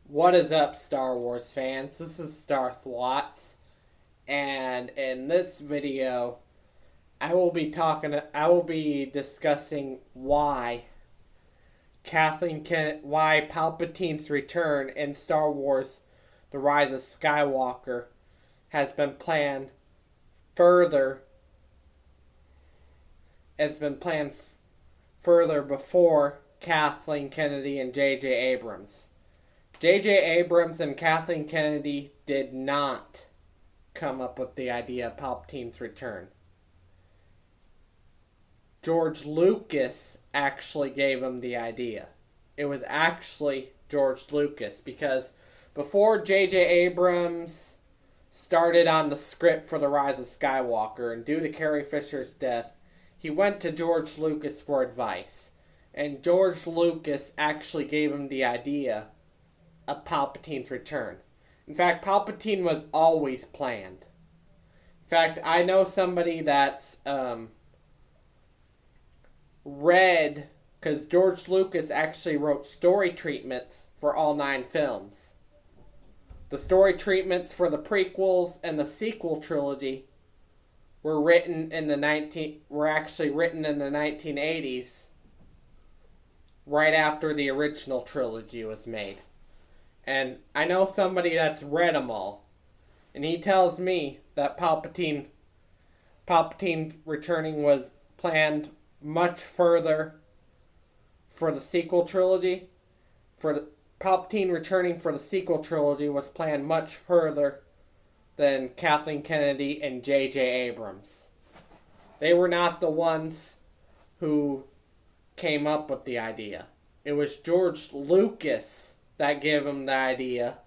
What is up, Star Wars fans? This is Darth Watts, and in this video, I will be discussing why why Palpatine's return in Star Wars: The Rise of Skywalker has been planned further. Has been planned further before Kathleen Kennedy and J.J. Abrams. J.J. Abrams and Kathleen Kennedy did not come up with the idea of Palpatine's return. George Lucas actually gave him the idea. It was actually George Lucas, because before J.J. Abrams started on the script for The Rise of Skywalker, and due to Carrie Fisher's death, he went to George Lucas for advice. And George Lucas actually gave him the idea of Palpatine's return. In fact, Palpatine was always planned. In fact, I know somebody that's read, because George Lucas actually wrote story treatments for all 9 films. The story treatments for the prequels and the sequel trilogy were actually written in the 1980s, right after the original trilogy was made. And I know somebody that's read them all, and he tells me that Palpatine returning was planned much further for the sequel trilogy. Palpatine returning for the sequel trilogy was planned much further than Kathleen Kennedy and J.J. Abrams. They were not the ones who came up with the idea. It was George Lucas that gave him the idea,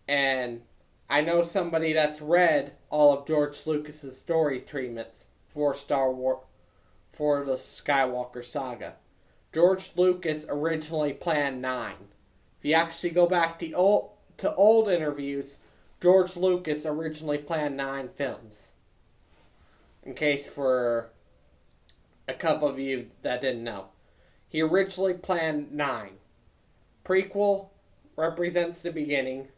and I know somebody that's read all of George Lucas's story treatments for for the Skywalker saga. George Lucas originally planned 9. If you actually go back to old interviews, George Lucas originally planned 9 films. In case for a couple of you that didn't know, he originally planned 9. Prequel represents the beginning,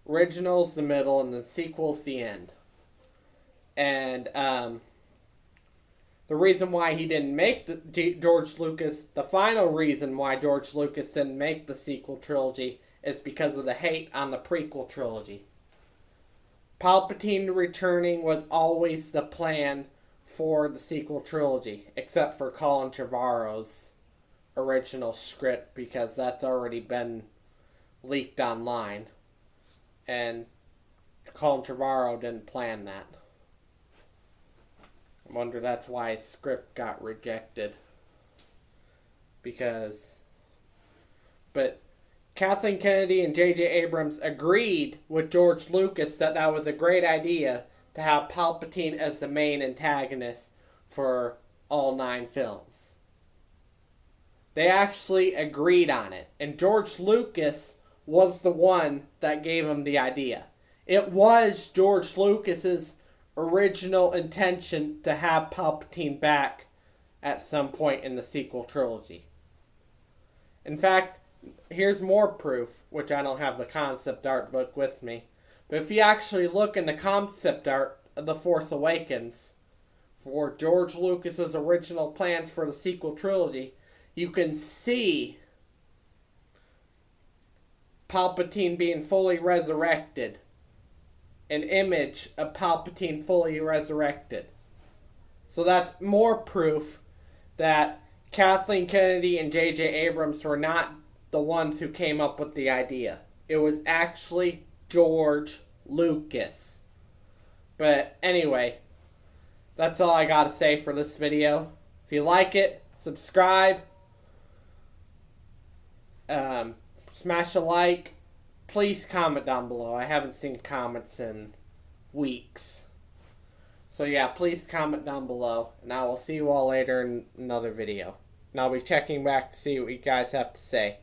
original's the middle, and the sequel's the end. And the reason why he didn't make the final reason why George Lucas didn't make the sequel trilogy is because of the hate on the prequel trilogy. Palpatine returning was always the plan for the sequel trilogy, except for Colin Trevorrow's original script, because that's already been leaked online, and Colin Trevorrow didn't plan that. I wonder that's why his script got rejected. But Kathleen Kennedy and J.J. Abrams agreed with George Lucas that that was a great idea to have Palpatine as the main antagonist for all 9 films. They actually agreed on it, and George Lucas was the one that gave him the idea. It was George Lucas's original intention to have Palpatine back at some point in the sequel trilogy. In fact, here's more proof, which I don't have the concept art book with me, but if you actually look in the concept art of The Force Awakens for George Lucas's original plans for the sequel trilogy, you can see Palpatine being fully resurrected. An image of Palpatine fully resurrected. So that's more proof that Kathleen Kennedy and J.J. Abrams were not the ones who came up with the idea. It was actually George Lucas. But anyway, that's all I gotta say for this video. If you like it, subscribe. Smash a like. Please comment down below. I haven't seen comments in weeks. So yeah, please comment down below. And I will see you all later in another video. And I'll be checking back to see what you guys have to say.